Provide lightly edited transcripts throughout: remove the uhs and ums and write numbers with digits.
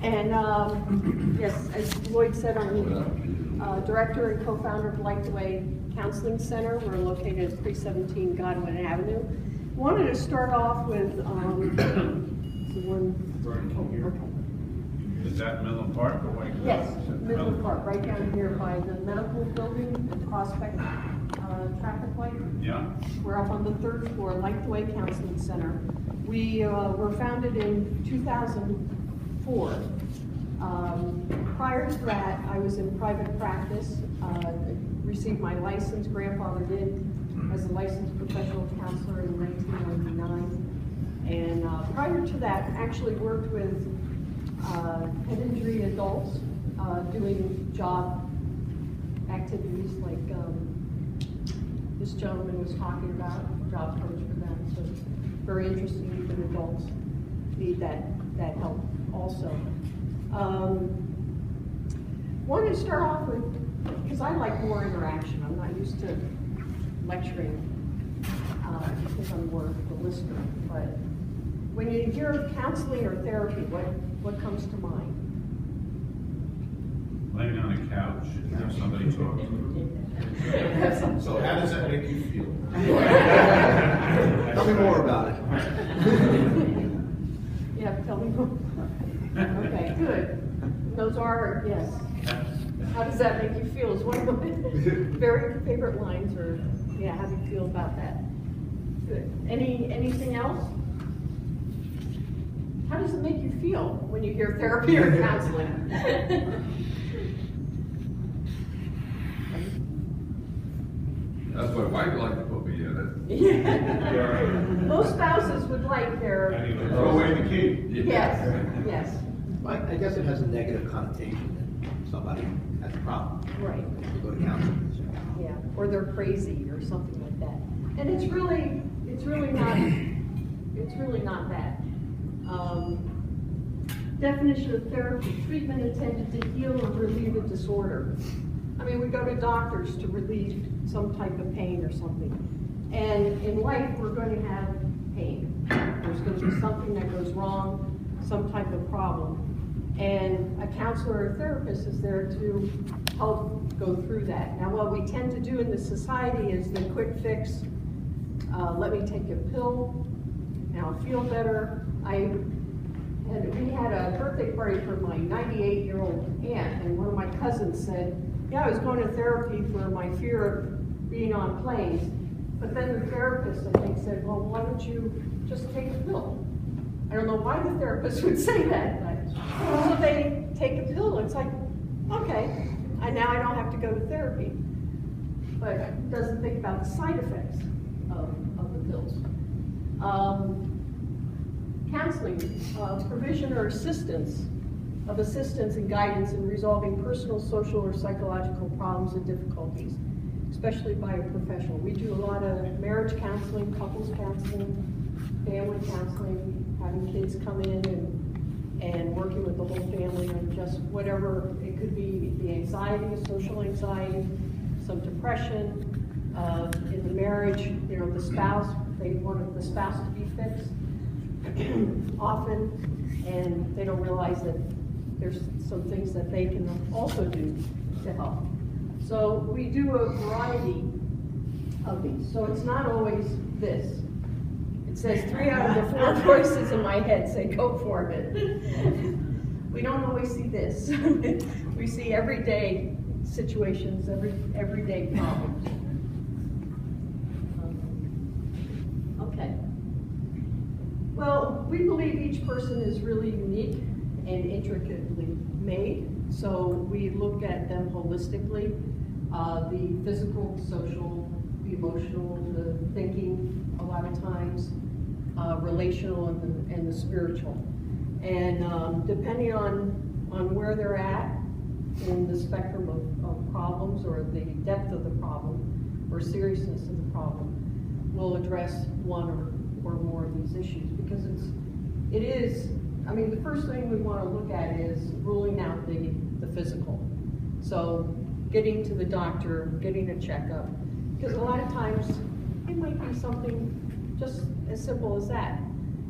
And yes, as Lloyd said, I'm director and co-founder of Light the Way Counseling Center. We're located at 317 Godwin Avenue. Wanted to start off with the one. Is that Midland Park or White? Yes, Midland Park, right down here by the medical building and Prospect traffic light. Yeah. We're up on the 3rd floor, Light the Way Counseling Center. We were founded in 2004. Prior to that, I was in private practice, received my license, grandfather did, as a licensed professional counselor in 1999. And prior to that, actually worked with head injury adults, doing job activities like this gentleman was talking about, job coach for them. So very interesting, even adults need that help also. Wanted to start off with, because I like more interaction. I'm not used to lecturing because I'm more the listener. But when you hear counseling or therapy, what comes to mind? Laying on a couch and have somebody talk to you. So how does that make you feel? Tell me more about it. Yeah, tell me more. Okay, good. Those are, yes. How does that make you feel? Is one of my very favorite lines, or yeah, how do you feel about that? Good. Anything else? How does it make you feel when you hear therapy or counseling? That's what my wife liked to put me in it. Yeah. Most spouses would like their... Throw away the key. Yes, yes. I guess it has a negative connotation that somebody has a problem. Right. You go to counseling. Yeah, or they're crazy or something like that. And it's really not that. Definition of therapy: treatment intended to heal or relieve a disorder. I mean, we go to doctors to relieve some type of pain or something. And in life, we're going to have pain. There's going to be something that goes wrong, some type of problem. And a counselor or therapist is there to help go through that. Now, what we tend to do in this society is the quick fix. Let me take a pill, and I'll feel better. We had a birthday party for my 98-year-old aunt, and one of my cousins said, yeah, I was going to therapy for my fear of being on planes. But then the therapist, I think, said, well, why don't you just take a pill? I don't know why the therapist would say that, but so they take a pill. It's like, okay, now I don't have to go to therapy. But doesn't think about the side effects of the pills. Counseling, provision or assistance and guidance in resolving personal, social, or psychological problems and difficulties, especially by a professional. We do a lot of marriage counseling, couples counseling, family counseling, having kids come in and working with the whole family on just whatever. It could be the anxiety, social anxiety, some depression, in the marriage, the spouse, they want the spouse to be fixed often, and they don't realize that there's some things that they can also do to help. So we do a variety of these. So it's not always this. It says 3 out of the 4 voices in my head say go for it. We don't always see this. We see everyday situations, everyday problems. Okay. Well, we believe each person is really unique and intricately made, so we look at them holistically, the physical, social, the emotional, the thinking a lot of times, relational, and the spiritual. And depending on where they're at in the spectrum of problems, or the depth of the problem or seriousness of the problem, we'll address one or more of these issues, because it is, I mean, the first thing we want to look at is ruling out the physical. So getting to the doctor, getting a checkup, because a lot of times it might be something just as simple as that.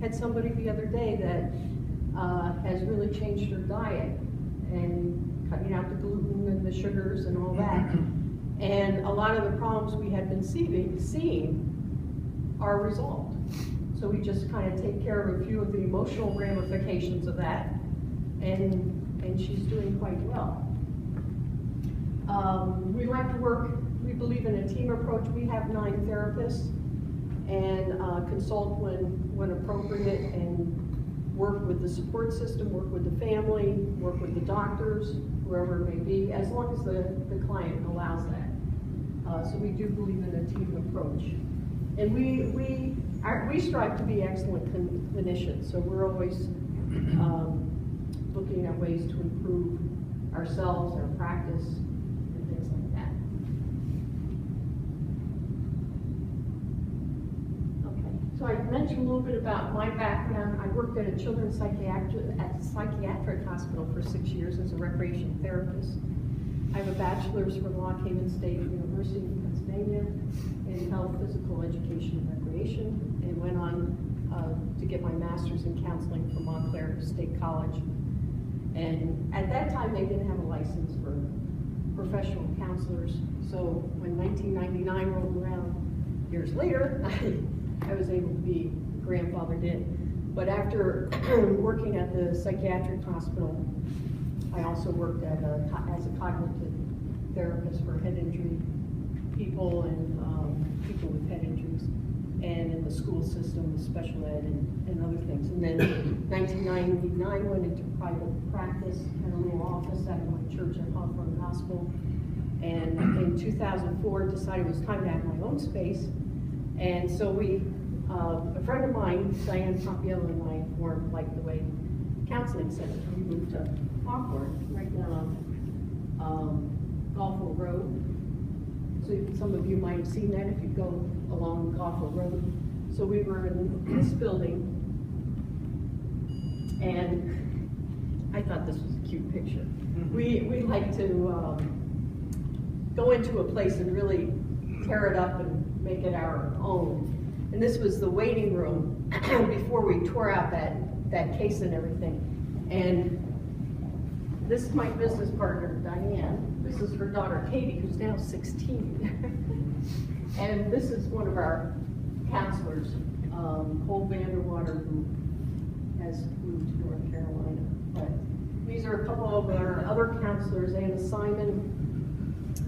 Had somebody the other day that has really changed her diet and cutting out the gluten and the sugars and all that. And a lot of the problems we had been seeing are resolved. So we just kind of take care of a few of the emotional ramifications of that, and she's doing quite well. We like to work, we believe in a team approach. We have 9 therapists and consult when appropriate, and work with the support system, work with the family, work with the doctors, whoever it may be, as long as the client allows that. So we do believe in a team approach. And we strive to be excellent clinicians, so we're always looking at ways to improve ourselves, our practice, and things like that. Okay, so I mentioned a little bit about my background. I worked at a children's psychiatric hospital for 6 years as a recreation therapist. I have a bachelor's from Lock Haven State University in Pennsylvania in health, physical education, and recreation, and went on to get my master's in counseling from Montclair State College. And at that time, they didn't have a license for professional counselors. So when 1999 rolled around, years later, I was able to be grandfathered in. But after working at the psychiatric hospital, I also worked as a cognitive therapist for head injury people and people with head injuries, and in the school system with special ed and other things. And then 1999 went into private practice, had a little office out of my church at Hawthorne Gospel. And in 2004 decided it was time to have my own space. And so a friend of mine, Diane Papiello, and I formed Like the Way Counseling Center. We moved to Hawthorne, right down on Gulfville Road. So some of you might have seen that if you go along Gulfville Road. So we were in this building, and I thought this was a cute picture. We like to go into a place and really tear it up and make it our own. And this was the waiting room before we tore out that case and everything. And this is my business partner, Diane. This is her daughter, Katie, who's now 16. And this is one of our counselors, Cole Vanderwater, who has moved to North Carolina. But these are a couple of our other counselors, Anna Simon,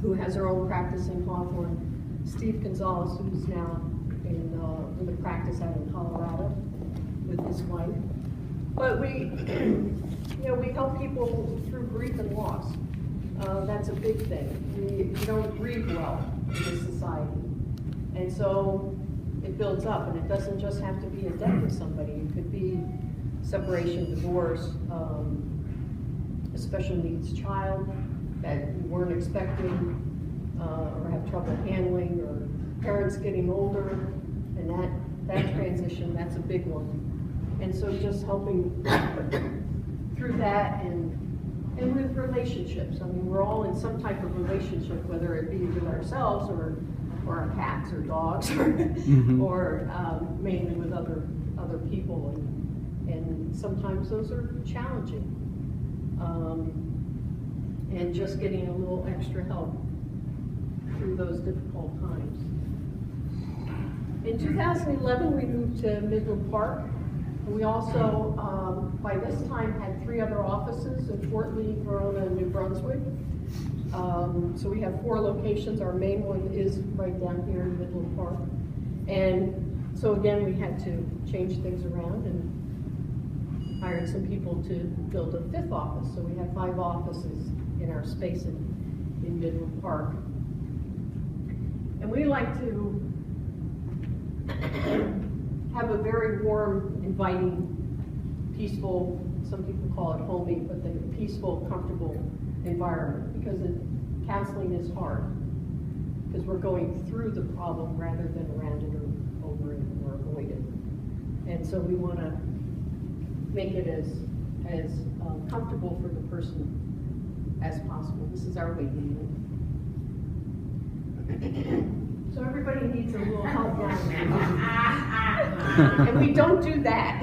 who has her own practice in Hawthorne, Steve Gonzalez, who's now in the practice out in Colorado with his wife. But we help people through grief and loss. That's a big thing. We don't grieve well in this society. And so it builds up, and it doesn't just have to be a death of somebody. It could be separation, divorce, a special needs child that you weren't expecting, or have trouble handling, or parents getting older, and that transition, that's a big one. And so just helping through that and with relationships. I mean, we're all in some type of relationship, whether it be with ourselves or our cats or dogs, or mainly with other people. And sometimes those are challenging. And just getting a little extra help through those difficult times. In 2011, we moved to Midland Park. We also, by this time, had 3 other offices in Fort Lee, Verona, and New Brunswick. So we have 4 locations. Our main one is right down here in Midland Park. And so again, we had to change things around and hired some people to build a 5th office. So we have 5 offices in our space in Midland Park. And we like to have a very warm, inviting, peaceful, some people call it homey, but the peaceful, comfortable environment, because counseling is hard, because we're going through the problem rather than around it or over it or avoid it. And so we want to make it as comfortable for the person as possible. This is our waiting room. So everybody needs a little help down there. And we don't do that.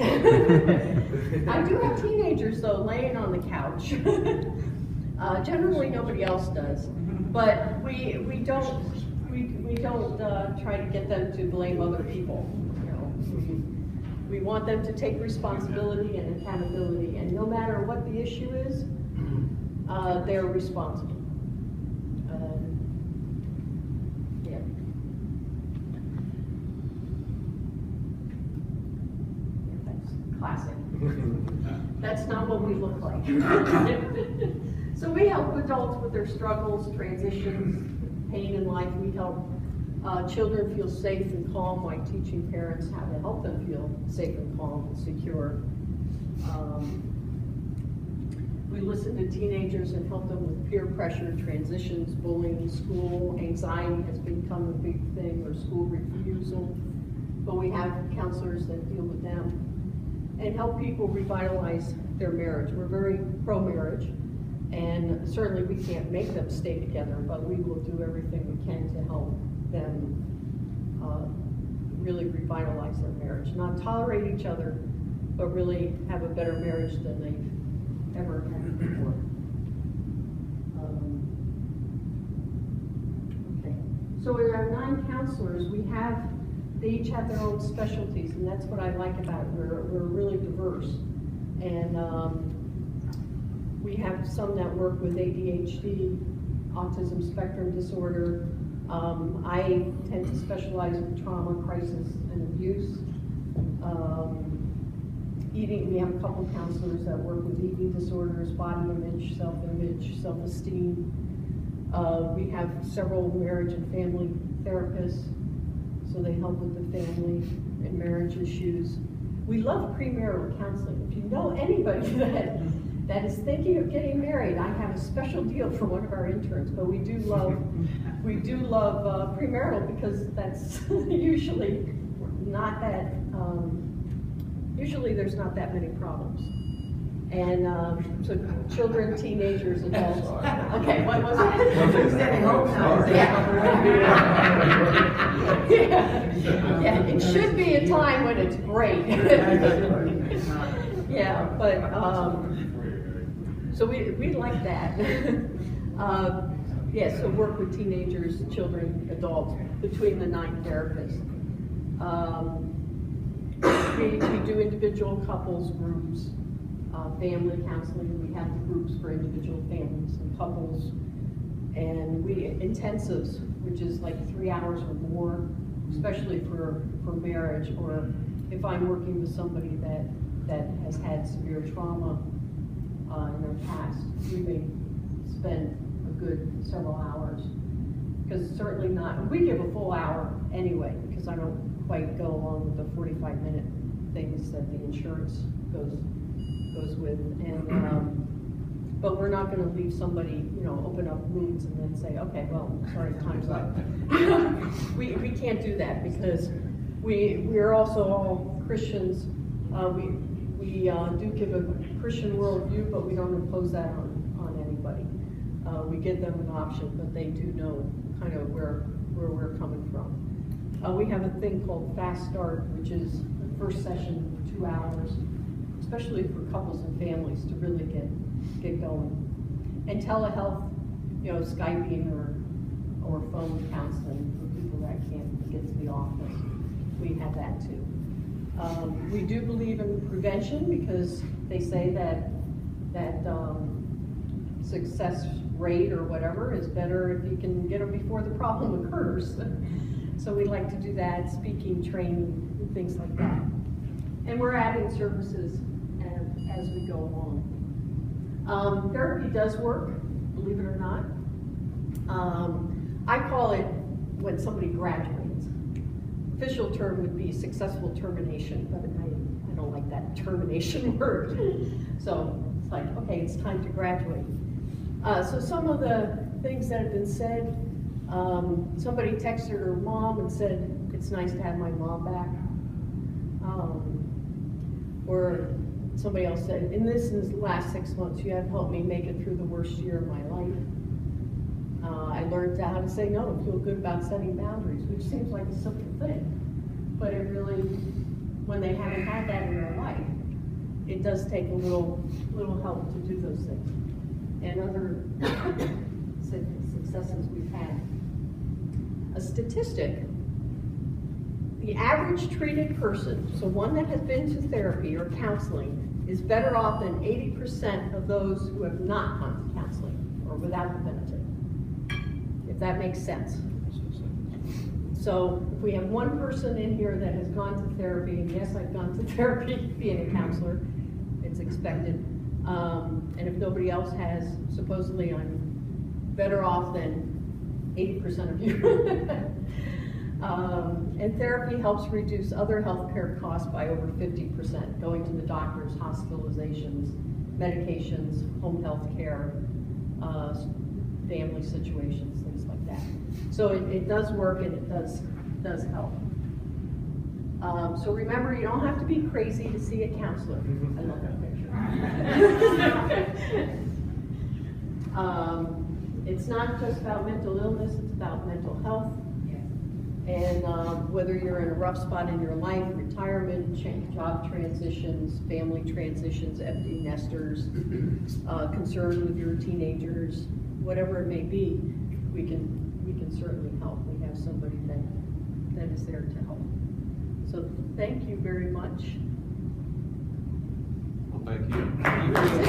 I do have teenagers though laying on the couch. Generally nobody else does, but we don't try to get them to blame other people. You know, we want them to take responsibility and accountability, and no matter what the issue is, they're responsible. Yeah. That's classic. That's not what we look like. So we help adults with their struggles, transitions, pain in life. We help children feel safe and calm while teaching parents how to help them feel safe and calm and secure. We listen to teenagers and help them with peer pressure, transitions, bullying, school, anxiety has become a big thing, or school refusal. But we have counselors that deal with them and help people revitalize their marriage. We're very pro-marriage, and certainly we can't make them stay together, but we will do everything we can to help them really revitalize their marriage. Not tolerate each other, but really have a better marriage than they've ever had before. Okay, so in our 9 counselors, they each have their own specialties, and that's what I like about it. We're really diverse. And we have some that work with ADHD, autism spectrum disorder. I tend to specialize in trauma, crisis, and abuse. Eating, we have a couple counselors that work with eating disorders, body image, self-image, self-esteem. We have several marriage and family therapists, so they help with the family and marriage issues. We love premarital counseling. If you know anybody that is thinking of getting married, I have a special deal for one of our interns, but we do love premarital, because that's usually not that, usually there's not that many problems. And so children, teenagers, adults. Okay, what was it? Yeah, it should be a time when it's great. Yeah, but so we like that. Yeah, so work with teenagers, children, adults, between the 9 therapists. We do individual couples groups, family counseling. We have the groups for individual families and couples. And intensives, which is like 3 hours or more, especially for marriage, or if I'm working with somebody that has had severe trauma in their past, we may spend a good several hours. Because certainly not, we give a full hour anyway, because I don't quite go along with the 45-minute things that the insurance goes with. And but we're not going to leave somebody, open up wounds and then say, okay, well, sorry, time's up. we can't do that, because we're also all Christians. We do give a Christian worldview, but we don't impose that on anybody. We give them an option, but they do know kind of where we're coming from. We have a thing called Fast Start, which is the first session for 2 hours, especially for couples and families to really get going. And telehealth, Skyping or phone counseling for people that can't get to the office. We have that too. We do believe in prevention, because they say that success rate or whatever is better if you can get them before the problem occurs. So we like to do that, speaking, training, things like that. And we're adding services as we go along. Therapy does work, believe it or not. I call it when somebody graduates. Official term would be successful termination, but I don't like that termination word. So it's like, okay, it's time to graduate. So some of the things that have been said, somebody texted her mom and said, it's nice to have my mom back. Or somebody else said, in this last 6 months, you have helped me make it through the worst year of my life. I learned how to say no and feel good about setting boundaries, which seems like a simple thing. But it really, when they haven't had that in their life, it does take a little help to do those things. And other successes we've had. A statistic, the average treated person, so one that has been to therapy or counseling, is better off than 80% of those who have not gone to counseling or without the benefit, if that makes sense. So if we have one person in here that has gone to therapy, and yes, I've gone to therapy being a counselor, it's expected, and if nobody else has, supposedly I'm better off than 80% of you. And therapy helps reduce other healthcare costs by over 50%, going to the doctors, hospitalizations, medications, home health care, family situations, things like that. So it does work, and it does help. So remember, you don't have to be crazy to see a counselor. I love that picture. It's not just about mental illness, it's about mental health. And whether you're in a rough spot in your life, retirement, job transitions, family transitions, empty nesters, concern with your teenagers, whatever it may be, we can certainly help. We have somebody that is there to help. So thank you very much. Well, thank you.